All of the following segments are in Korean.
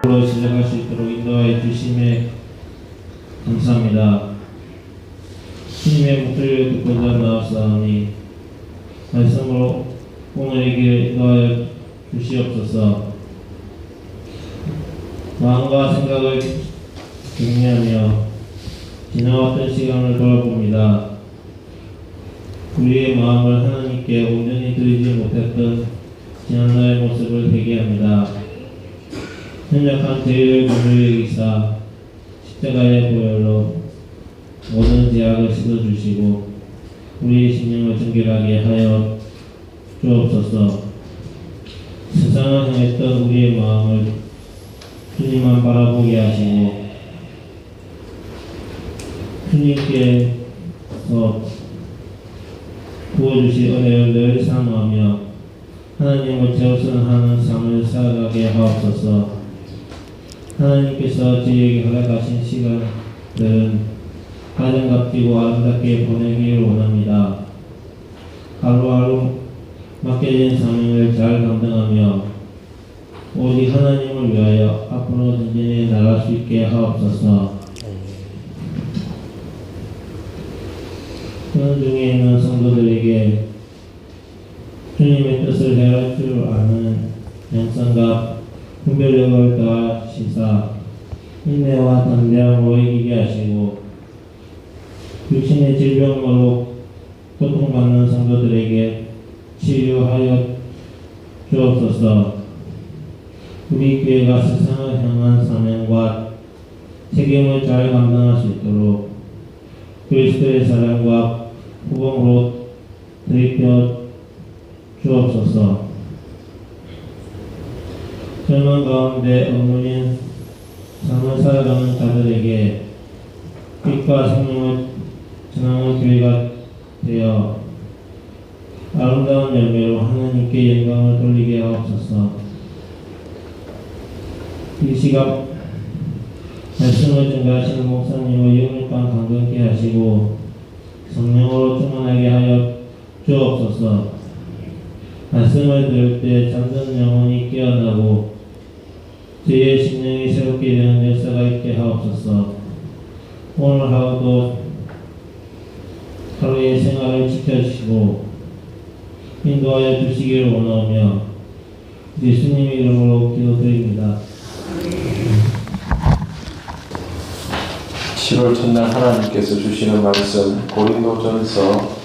바로 시작할 수 있도록 인도하여 주심에 감사합니다. 주님의 목소리를 듣고자 나왔사오니 말씀으로 오늘의 길을 인도하여 주시옵소서. 마음과 생각을 정리하며 지나왔던 시간을 돌아봅니다. 우리의 마음을 하나님께 온전히 드리지 못했던 지난날의 모습을 회개합니다. 현역한 죄를 긍휼히 여기사 십자가의 보혈로 모든 죄악을 씻어주시고 우리의 심령을 정결하게 하여 주옵소서. 세상을 향했던 우리의 마음을 주님만 바라보게 하시고 주님께서 부어주신 은혜를 늘 사모하며 하나님을 최우선하는 삶을 살아가게 하옵소서. 하나님께서 저희에게 허락하신 시간들은 가장 값지고 아름답게 보내기를 원합니다. 하루하루 맡겨진 사명을 잘 감당하며 오직 하나님을 위하여 앞으로 전진해 나갈 수 있게 하옵소서. 그런 중에 있는 성도들에게 주님의 뜻을 행할 줄 아는 영성과 분별력을 더하시사 인내와 담대함으로 이기게 하시고 육신의 질병으로 고통받는 성도들에게 치유하여 주옵소서. 우리 교회가 세상을 향한 사명과 책임을 잘 감당할 수 있도록 그리스도의 사랑과 후봉으로 들이켜 주옵소서. 젊은 가운데 어머닌 삶을 살아가는 자들에게 빛과 생명을 전하는 교회가 되어 아름다운 열매로 하나님께 영광을 돌리게 하옵소서. 이 시각 말씀을 증가하시는 목사님을 영육간 강건케 하시고 성령으로 충만하게 하여 주옵소서. 말씀을 들을 때 잠든 영혼이 깨어나고 저희의 심령이 새롭게 되는 역사가 있게 하옵소서. 오늘 하루도 하루의 생활을 지켜주시고 인도하여 주시기를 원하며 예수님의 이름으로 기도드립니다. 7월 첫날 하나님께서 주시는 말씀 고린도전서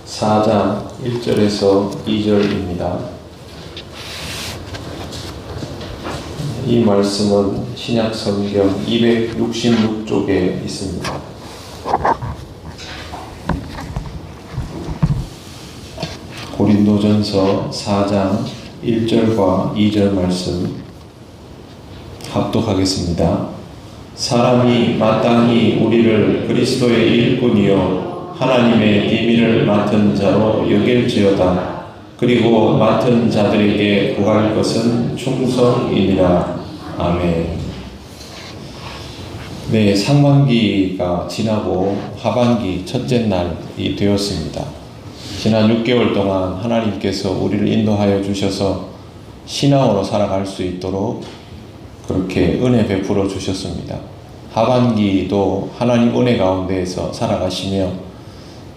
4장 1절에서 2절입니다. 이 말씀은 신약 성경 266쪽에 있습니다. 고린도전서 4장 1절과 2절 말씀 합독하겠습니다. 사람이 마땅히 우리를 그리스도의 일꾼이요 하나님의 비밀을 맡은 자로 여길지어다. 그리고 맡은 자들에게 구할 것은 충성이니라. 아멘. 네, 상반기가 지나고 하반기 첫째 날이 되었습니다. 지난 6개월 동안 하나님께서 우리를 인도하여 주셔서 신앙으로 살아갈 수 있도록 그렇게 은혜 베풀어 주셨습니다. 하반기도 하나님 은혜 가운데에서 살아가시며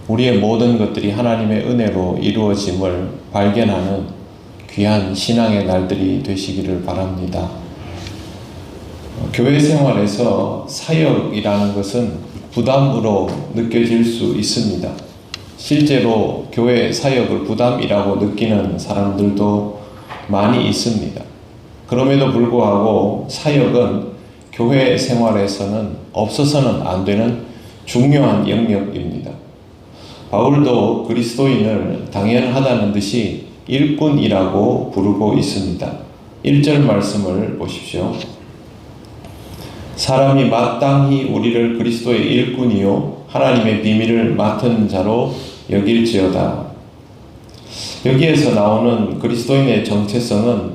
우리의 모든 것들이 하나님의 은혜로 이루어짐을 발견하는 귀한 신앙의 날들이 되시기를 바랍니다. 교회 생활에서 사역이라는 것은 부담으로 느껴질 수 있습니다. 실제로 교회 사역을 부담이라고 느끼는 사람들도 많이 있습니다. 그럼에도 불구하고 사역은 교회 생활에서는 없어서는 안 되는 중요한 영역입니다. 바울도 그리스도인을 당연하다는 듯이 일꾼이라고 부르고 있습니다. 1절 말씀을 보십시오. 사람이 마땅히 우리를 그리스도의 일꾼이요 하나님의 비밀을 맡은 자로 여길지어다. 여기에서 나오는 그리스도인의 정체성은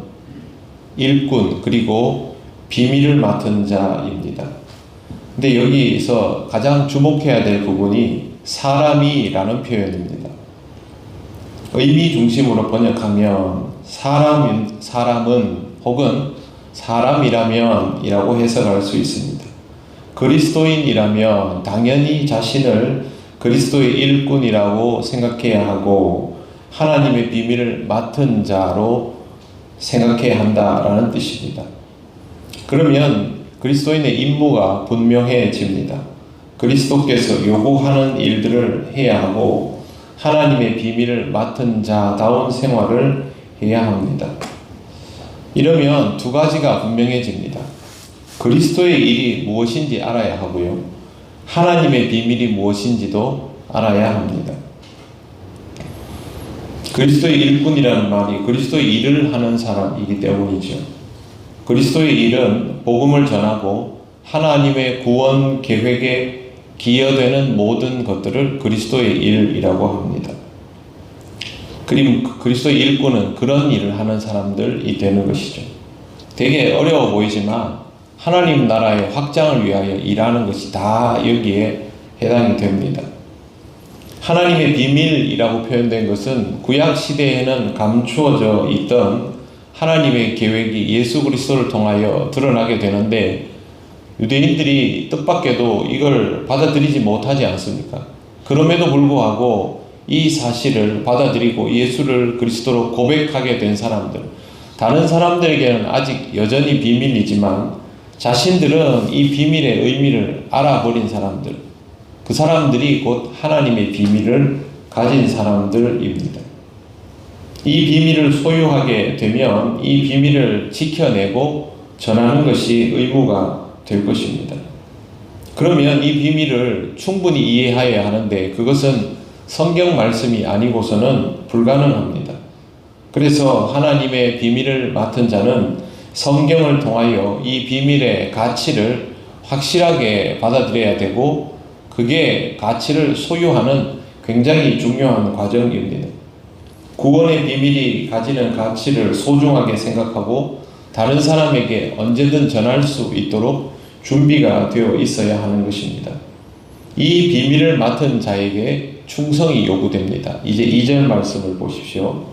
일꾼 그리고 비밀을 맡은 자입니다. 근데 여기서 가장 주목해야 될 부분이 사람이라는 표현입니다. 의미 중심으로 번역하면 사람은 혹은 사람이라면 이라고 해석할 수 있습니다. 그리스도인이라면 당연히 자신을 그리스도의 일꾼이라고 생각해야 하고 하나님의 비밀을 맡은 자로 생각해야 한다라는 뜻입니다. 그러면 그리스도인의 임무가 분명해집니다. 그리스도께서 요구하는 일들을 해야 하고 하나님의 비밀을 맡은 자다운 생활을 해야 합니다. 이러면 두 가지가 분명해집니다. 그리스도의 일이 무엇인지 알아야 하고요. 하나님의 비밀이 무엇인지도 알아야 합니다. 그리스도의 일꾼이라는 말이 그리스도의 일을 하는 사람이기 때문이죠. 그리스도의 일은 복음을 전하고 하나님의 구원 계획에 기여되는 모든 것들을 그리스도의 일이라고 합니다. 그리스도의 일꾼은 그런 일을 하는 사람들이 되는 것이죠. 되게 어려워 보이지만 하나님 나라의 확장을 위하여 일하는 것이 다 여기에 해당이 됩니다. 하나님의 비밀이라고 표현된 것은 구약 시대에는 감추어져 있던 하나님의 계획이 예수 그리스도를 통하여 드러나게 되는데 유대인들이 뜻밖에도 이걸 받아들이지 못하지 않습니까? 그럼에도 불구하고 이 사실을 받아들이고 예수를 그리스도로 고백하게 된 사람들, 다른 사람들에게는 아직 여전히 비밀이지만 자신들은 이 비밀의 의미를 알아버린 사람들, 그 사람들이 곧 하나님의 비밀을 가진 사람들입니다. 이 비밀을 소유하게 되면 이 비밀을 지켜내고 전하는 것이 의무가 될 것입니다. 그러면 이 비밀을 충분히 이해하여야 하는데 그것은 성경 말씀이 아니고서는 불가능합니다. 그래서 하나님의 비밀을 맡은 자는 성경을 통하여 이 비밀의 가치를 확실하게 받아들여야 되고 그게 가치를 소유하는 굉장히 중요한 과정입니다. 구원의 비밀이 가지는 가치를 소중하게 생각하고 다른 사람에게 언제든 전할 수 있도록 준비가 되어 있어야 하는 것입니다. 이 비밀을 맡은 자에게 충성이 요구됩니다. 이제 2절 말씀을 보십시오.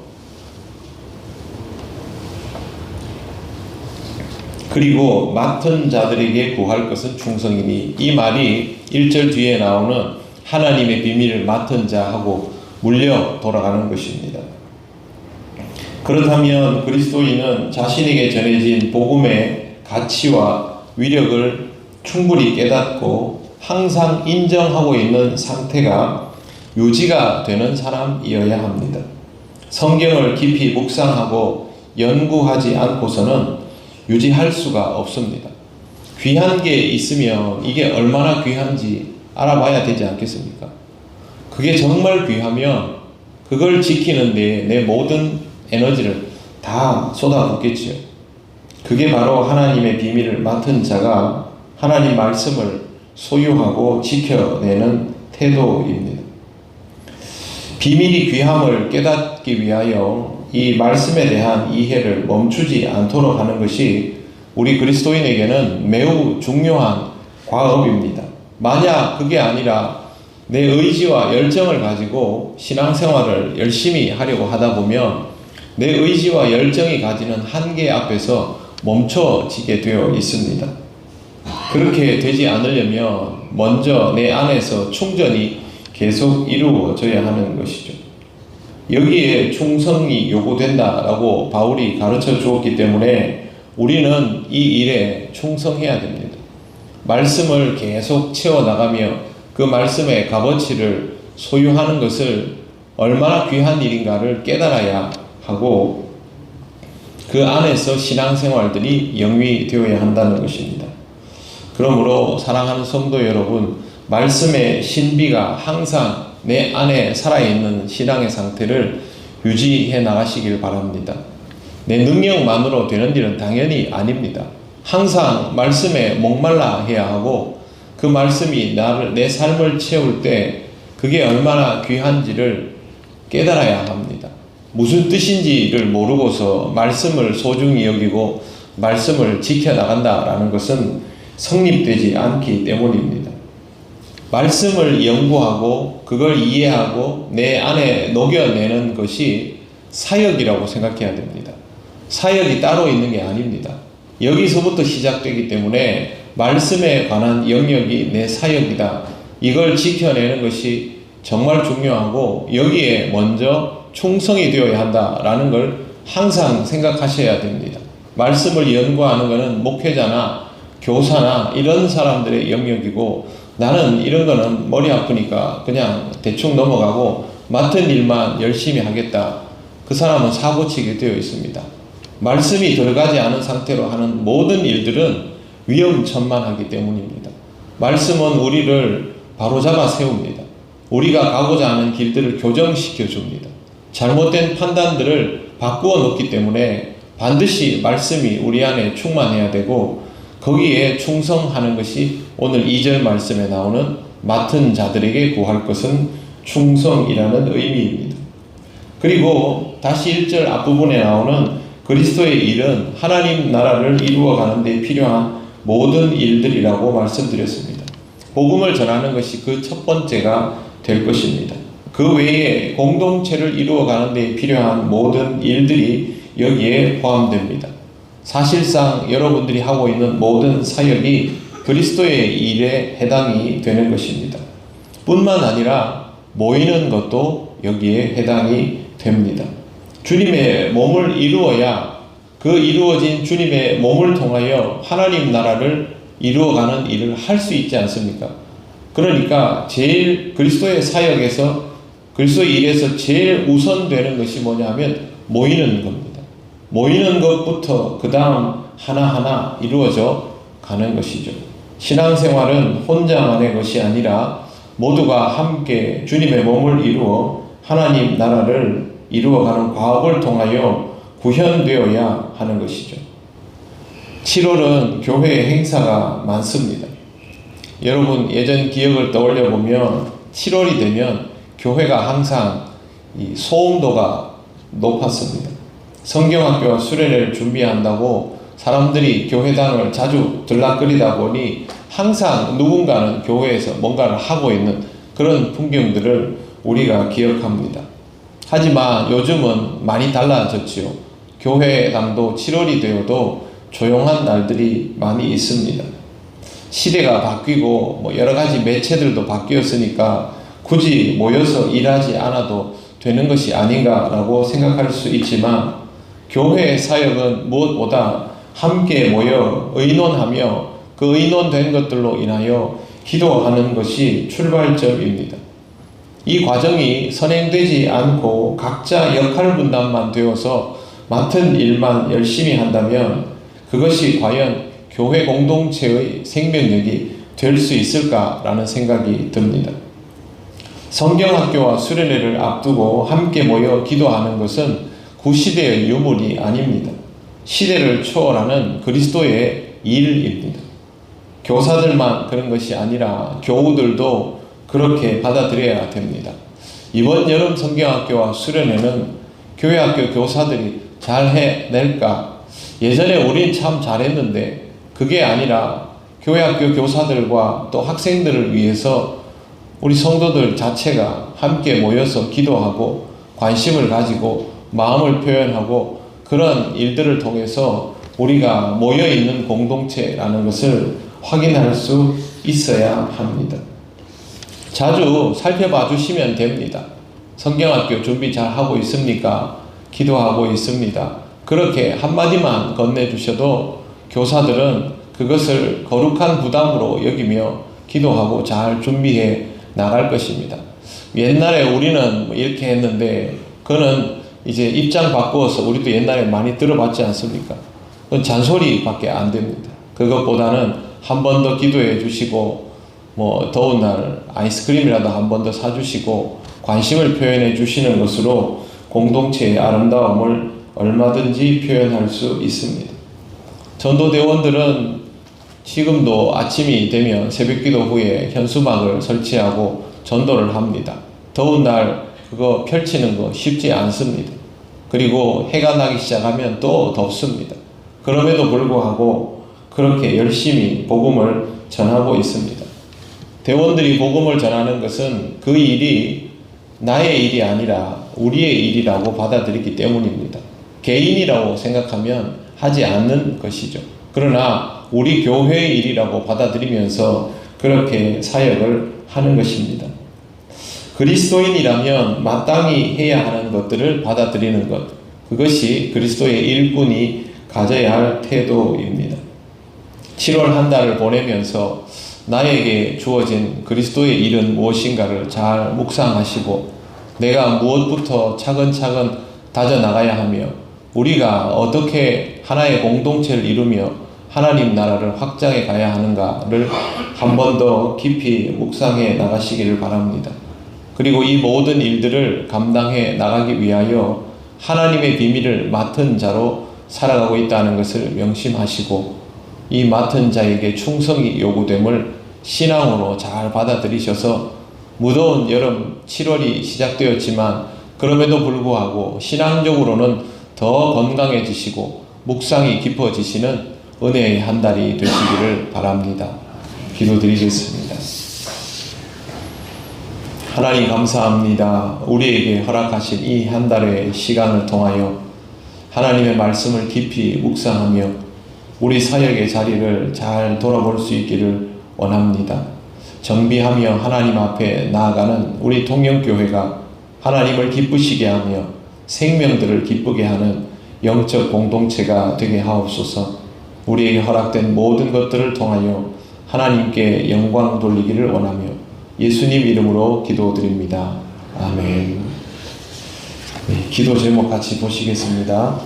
그리고 맡은 자들에게 구할 것은 충성이니, 이 말이 1절 뒤에 나오는 하나님의 비밀을 맡은 자하고 물려 돌아가는 것입니다. 그렇다면 그리스도인은 자신에게 전해진 복음의 가치와 위력을 충분히 깨닫고 항상 인정하고 있는 상태가 유지가 되는 사람이어야 합니다. 성경을 깊이 묵상하고 연구하지 않고서는 유지할 수가 없습니다. 귀한 게 있으면 이게 얼마나 귀한지 알아봐야 되지 않겠습니까? 그게 정말 귀하면 그걸 지키는 데 내 모든 에너지를 다 쏟아붓겠지요. 그게 바로 하나님의 비밀을 맡은 자가 하나님 말씀을 소유하고 지켜내는 태도입니다. 비밀이 귀함을 깨닫기 위하여 이 말씀에 대한 이해를 멈추지 않도록 하는 것이 우리 그리스도인에게는 매우 중요한 과업입니다. 만약 그게 아니라 내 의지와 열정을 가지고 신앙생활을 열심히 하려고 하다 보면 내 의지와 열정이 가지는 한계 앞에서 멈춰지게 되어 있습니다. 그렇게 되지 않으려면 먼저 내 안에서 충전이 계속 이루어져야 하는 것이죠. 여기에 충성이 요구된다라고 바울이 가르쳐 주었기 때문에 우리는 이 일에 충성해야 됩니다. 말씀을 계속 채워나가며 그 말씀의 값어치를 소유하는 것을 얼마나 귀한 일인가를 깨달아야 하고 그 안에서 신앙생활들이 영위되어야 한다는 것입니다. 그러므로 사랑하는 성도 여러분, 말씀의 신비가 항상 내 안에 살아있는 신앙의 상태를 유지해 나가시길 바랍니다. 내 능력만으로 되는 일은 당연히 아닙니다. 항상 말씀에 목말라 해야 하고 그 말씀이 내 삶을 채울 때 그게 얼마나 귀한지를 깨달아야 합니다. 무슨 뜻인지를 모르고서 말씀을 소중히 여기고 말씀을 지켜나간다라는 것은 성립되지 않기 때문입니다. 말씀을 연구하고 그걸 이해하고 내 안에 녹여내는 것이 사역이라고 생각해야 됩니다. 사역이 따로 있는 게 아닙니다. 여기서부터 시작되기 때문에 말씀에 관한 영역이 내 사역이다. 이걸 지켜내는 것이 정말 중요하고 여기에 먼저 충성이 되어야 한다라는 걸 항상 생각하셔야 됩니다. 말씀을 연구하는 것은 목회자나 교사나 이런 사람들의 영역이고 나는 이런 거는 머리 아프니까 그냥 대충 넘어가고 맡은 일만 열심히 하겠다. 그 사람은 사고치게 되어 있습니다. 말씀이 들어가지 않은 상태로 하는 모든 일들은 위험천만하기 때문입니다. 말씀은 우리를 바로잡아 세웁니다. 우리가 가고자 하는 길들을 교정시켜 줍니다. 잘못된 판단들을 바꾸어 놓기 때문에 반드시 말씀이 우리 안에 충만해야 되고 거기에 충성하는 것이 오늘 2절 말씀에 나오는 맡은 자들에게 구할 것은 충성이라는 의미입니다. 그리고 다시 1절 앞부분에 나오는 그리스도의 일은 하나님 나라를 이루어가는 데 필요한 모든 일들이라고 말씀드렸습니다. 복음을 전하는 것이 그 첫 번째가 될 것입니다. 그 외에 공동체를 이루어가는 데 필요한 모든 일들이 여기에 포함됩니다. 사실상 여러분들이 하고 있는 모든 사역이 그리스도의 일에 해당이 되는 것입니다. 뿐만 아니라 모이는 것도 여기에 해당이 됩니다. 주님의 몸을 이루어야 그 이루어진 주님의 몸을 통하여 하나님 나라를 이루어가는 일을 할 수 있지 않습니까? 그러니까 제일 그리스도의 사역에서 그리스도의 일에서 제일 우선되는 것이 뭐냐면 모이는 겁니다. 모이는 것부터 그 다음 하나하나 이루어져 가는 것이죠. 신앙생활은 혼자만의 것이 아니라 모두가 함께 주님의 몸을 이루어 하나님 나라를 이루어가는 과업을 통하여 구현되어야 하는 것이죠. 7월은 교회 행사가 많습니다. 여러분 예전 기억을 떠올려 보면 7월이 되면 교회가 항상 이 소음도가 높았습니다. 성경학교와 수련회를 준비한다고 사람들이 교회당을 자주 들락거리다 보니 항상 누군가는 교회에서 뭔가를 하고 있는 그런 풍경들을 우리가 기억합니다. 하지만 요즘은 많이 달라졌지요. 교회당도 7월이 되어도 조용한 날들이 많이 있습니다. 시대가 바뀌고 여러 가지 매체들도 바뀌었으니까 굳이 모여서 일하지 않아도 되는 것이 아닌가라고 생각할 수 있지만 교회의 사역은 무엇보다 함께 모여 의논하며 그 의논된 것들로 인하여 기도하는 것이 출발점입니다. 이 과정이 선행되지 않고 각자 역할 분담만 되어서 맡은 일만 열심히 한다면 그것이 과연 교회 공동체의 생명력이 될 수 있을까라는 생각이 듭니다. 성경학교와 수련회를 앞두고 함께 모여 기도하는 것은 구시대의 유물이 아닙니다. 시대를 초월하는 그리스도의 일입니다. 교사들만 그런 것이 아니라 교우들도 그렇게 받아들여야 됩니다. 이번 여름 성경학교와 수련회는 교회학교 교사들이 잘 해낼까? 예전에 우린 참 잘했는데 그게 아니라 교회학교 교사들과 또 학생들을 위해서 우리 성도들 자체가 함께 모여서 기도하고 관심을 가지고 마음을 표현하고 그런 일들을 통해서 우리가 모여있는 공동체라는 것을 확인할 수 있어야 합니다. 자주 살펴봐 주시면 됩니다. 성경학교 준비 잘 하고 있습니까? 기도하고 있습니다. 그렇게 한마디만 건네주셔도 교사들은 그것을 거룩한 부담으로 여기며 기도하고 잘 준비해 나갈 것입니다. 옛날에 우리는 이렇게 했는데 그거는 이제 입장 바꾸어서 우리도 옛날에 많이 들어봤지 않습니까? 그건 잔소리밖에 안 됩니다. 그것보다는 한 번 더 기도해 주시고 더운 날 아이스크림이라도 한 번 더 사주시고 관심을 표현해 주시는 것으로 공동체의 아름다움을 얼마든지 표현할 수 있습니다. 전도대원들은 지금도 아침이 되면 새벽기도 후에 현수막을 설치하고 전도를 합니다. 더운 날 그거 펼치는 거 쉽지 않습니다. 그리고 해가 나기 시작하면 또 덥습니다. 그럼에도 불구하고 그렇게 열심히 복음을 전하고 있습니다. 대원들이 복음을 전하는 것은 그 일이 나의 일이 아니라 우리의 일이라고 받아들이기 때문입니다. 개인이라고 생각하면 하지 않는 것이죠. 그러나 우리 교회의 일이라고 받아들이면서 그렇게 사역을 하는 것입니다. 그리스도인이라면 마땅히 해야 하는 것들을 받아들이는 것, 그것이 그리스도의 일꾼이 가져야 할 태도입니다. 7월 한 달을 보내면서 나에게 주어진 그리스도의 일은 무엇인가를 잘 묵상하시고 내가 무엇부터 차근차근 다져나가야 하며 우리가 어떻게 하나의 공동체를 이루며 하나님 나라를 확장해 가야 하는가를 한 번 더 깊이 묵상해 나가시기를 바랍니다. 그리고 이 모든 일들을 감당해 나가기 위하여 하나님의 비밀을 맡은 자로 살아가고 있다는 것을 명심하시고 이 맡은 자에게 충성이 요구됨을 신앙으로 잘 받아들이셔서 무더운 여름 7월이 시작되었지만 그럼에도 불구하고 신앙적으로는 더 건강해지시고 묵상이 깊어지시는 은혜의 한 달이 되시기를 바랍니다. 기도드리겠습니다. 하나님 감사합니다. 우리에게 허락하신 이 한 달의 시간을 통하여 하나님의 말씀을 깊이 묵상하며 우리 사역의 자리를 잘 돌아볼 수 있기를 원합니다. 정비하며 하나님 앞에 나아가는 우리 통영교회가 하나님을 기쁘시게 하며 생명들을 기쁘게 하는 영적 공동체가 되게 하옵소서. 우리에게 허락된 모든 것들을 통하여 하나님께 영광 돌리기를 원하며 예수님 이름으로 기도드립니다. 아멘. 네, 기도 제목 같이 보시겠습니다.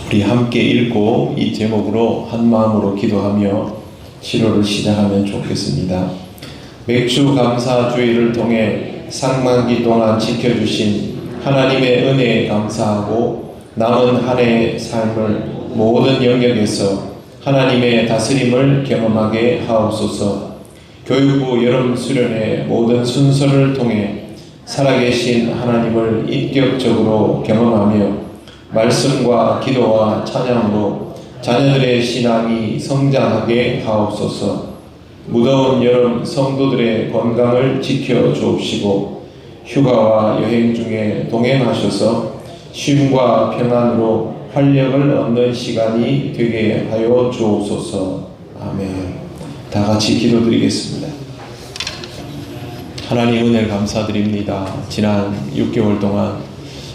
우리 함께 읽고 이 제목으로 한 마음으로 기도하며 치료를 시작하면 좋겠습니다. 맥주 감사 주일을 통해 상반기 동안 지켜주신 하나님의 은혜에 감사하고 남은 한 해의 삶을 모든 영역에서 하나님의 다스림을 경험하게 하옵소서. 교육부 여름 수련회 모든 순서를 통해 살아계신 하나님을 인격적으로 경험하며 말씀과 기도와 찬양으로 자녀들의 신앙이 성장하게 하옵소서. 무더운 여름 성도들의 건강을 지켜 주옵시고 휴가와 여행 중에 동행하셔서 쉼과 평안으로 활력을 얻는 시간이 되게 하여 주옵소서. 아멘. 다 같이 기도드리겠습니다. 하나님 은혜를 감사드립니다. 지난 6개월 동안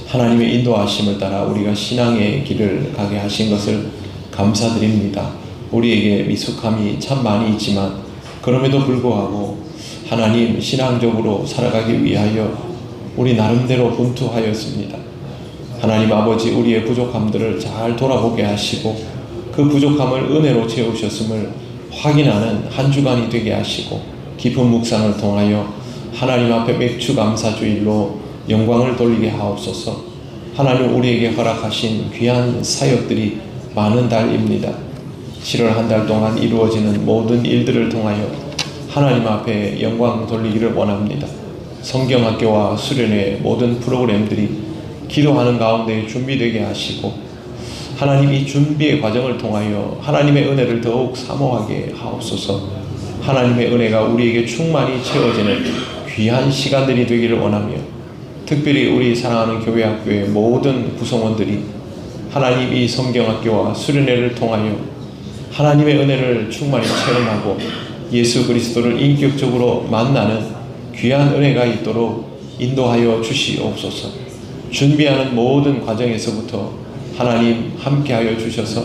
하나님의 인도하심을 따라 우리가 신앙의 길을 가게 하신 것을 감사드립니다. 우리에게 미숙함이 참 많이 있지만 그럼에도 불구하고 하나님 신앙적으로 살아가기 위하여 우리 나름대로 분투하였습니다. 하나님 아버지 우리의 부족함들을 잘 돌아보게 하시고 그 부족함을 은혜로 채우셨음을 확인하는 한 주간이 되게 하시고 깊은 묵상을 통하여 하나님 앞에 맥주 감사주일로 영광을 돌리게 하옵소서. 하나님 우리에게 허락하신 귀한 사역들이 많은 달입니다. 7월 한 달 동안 이루어지는 모든 일들을 통하여 하나님 앞에 영광 돌리기를 원합니다. 성경학교와 수련회 모든 프로그램들이 기도하는 가운데 준비되게 하시고 하나님 이 준비의 과정을 통하여 하나님의 은혜를 더욱 사모하게 하옵소서. 하나님의 은혜가 우리에게 충만히 채워지는 귀한 시간들이 되기를 원하며 특별히 우리 사랑하는 교회학교의 모든 구성원들이 하나님 이 성경학교와 수련회를 통하여 하나님의 은혜를 충만히 체험하고 예수 그리스도를 인격적으로 만나는 귀한 은혜가 있도록 인도하여 주시옵소서. 준비하는 모든 과정에서부터 하나님 함께하여 주셔서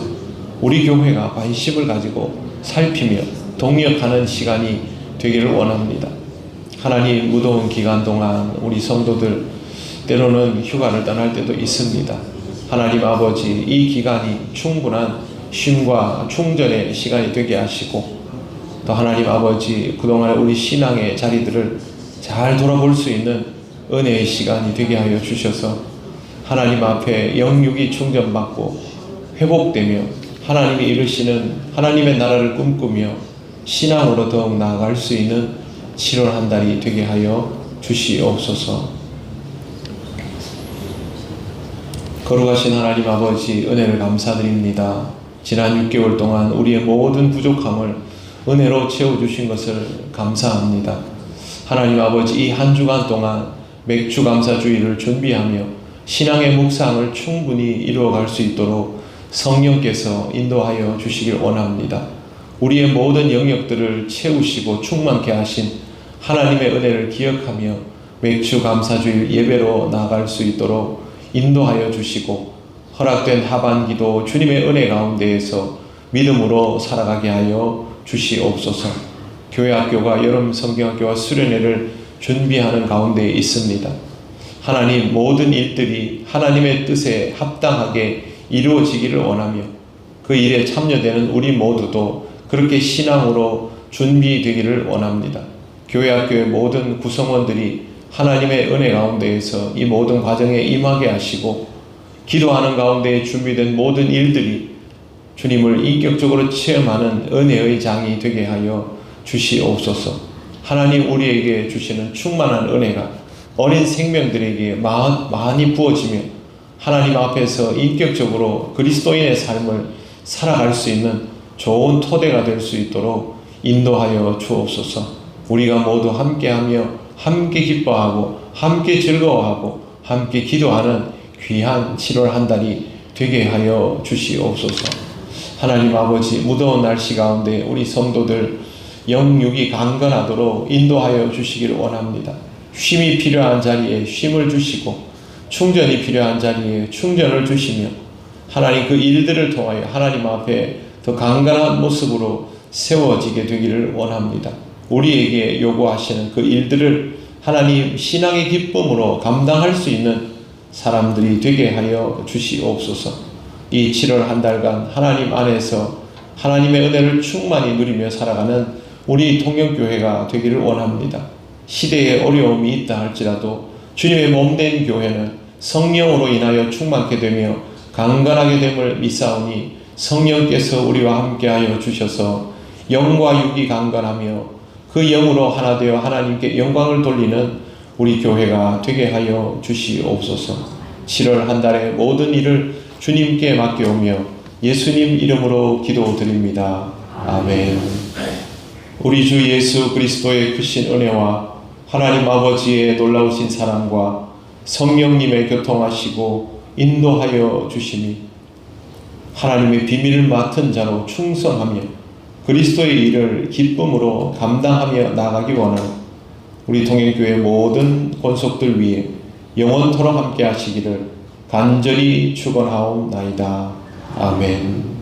우리 교회가 관심을 가지고 살피며 동역하는 시간이 되기를 원합니다. 하나님 무더운 기간 동안 우리 성도들 때로는 휴가를 떠날 때도 있습니다. 하나님 아버지 이 기간이 충분한 쉼과 충전의 시간이 되게 하시고 또 하나님 아버지 그동안 우리 신앙의 자리들을 잘 돌아볼 수 있는 은혜의 시간이 되게 하여 주셔서 하나님 앞에 영육이 충전받고 회복되며 하나님이 이루시는 하나님의 나라를 꿈꾸며 신앙으로 더욱 나아갈 수 있는 7월 한 달이 되게 하여 주시옵소서. 거룩하신 하나님 아버지 은혜를 감사드립니다. 지난 6개월 동안 우리의 모든 부족함을 은혜로 채워주신 것을 감사합니다. 하나님 아버지 이 한 주간 동안 맥주 감사주의를 준비하며 신앙의 묵상을 충분히 이루어갈 수 있도록 성령께서 인도하여 주시길 원합니다. 우리의 모든 영역들을 채우시고 충만케 하신 하나님의 은혜를 기억하며 맥주 감사주일 예배로 나아갈 수 있도록 인도하여 주시고, 허락된 하반기도 주님의 은혜 가운데에서 믿음으로 살아가게 하여 주시옵소서. 교회학교가 여름 성경학교와 수련회를 준비하는 가운데 있습니다. 하나님, 모든 일들이 하나님의 뜻에 합당하게 이루어지기를 원하며 그 일에 참여되는 우리 모두도 그렇게 신앙으로 준비되기를 원합니다. 교회학교의 모든 구성원들이 하나님의 은혜 가운데에서 이 모든 과정에 임하게 하시고, 기도하는 가운데 준비된 모든 일들이 주님을 인격적으로 체험하는 은혜의 장이 되게 하여 주시옵소서. 하나님, 우리에게 주시는 충만한 은혜가 어린 생명들에게 많이 부어지며 하나님 앞에서 인격적으로 그리스도인의 삶을 살아갈 수 있는 좋은 토대가 될 수 있도록 인도하여 주옵소서. 우리가 모두 함께하며 함께 기뻐하고 함께 즐거워하고 함께 기도하는 귀한 7월 한 달이 되게 하여 주시옵소서. 하나님 아버지, 무더운 날씨 가운데 우리 성도들 영육이 강건하도록 인도하여 주시기를 원합니다. 쉼이 필요한 자리에 쉼을 주시고 충전이 필요한 자리에 충전을 주시며, 하나님 그 일들을 통하여 하나님 앞에 더 강건한 모습으로 세워지게 되기를 원합니다. 우리에게 요구하시는 그 일들을 하나님 신앙의 기쁨으로 감당할 수 있는 사람들이 되게 하여 주시옵소서. 이 7월 한 달간 하나님 안에서 하나님의 은혜를 충만히 누리며 살아가는 우리 통영교회가 되기를 원합니다. 시대에 어려움이 있다 할지라도 주님의 몸된 교회는 성령으로 인하여 충만케 되며 강건하게 됨을 믿사오니, 성령께서 우리와 함께하여 주셔서 영과 육이 강건하며 그 영으로 하나 되어 하나님께 영광을 돌리는 우리 교회가 되게 하여 주시옵소서. 7월 한 달의 모든 일을 주님께 맡겨오며 예수님 이름으로 기도드립니다. 아멘. 우리 주 예수 그리스도의 크신 은혜와 하나님 아버지의 놀라우신 사랑과 성령님의 교통하시고 인도하여 주시니, 하나님의 비밀을 맡은 자로 충성하며 그리스도의 일을 기쁨으로 감당하며 나아가기 원하는 우리 통영교회 모든 권속들 위해 영원토록 함께 하시기를 간절히 축원하옵나이다. 아멘.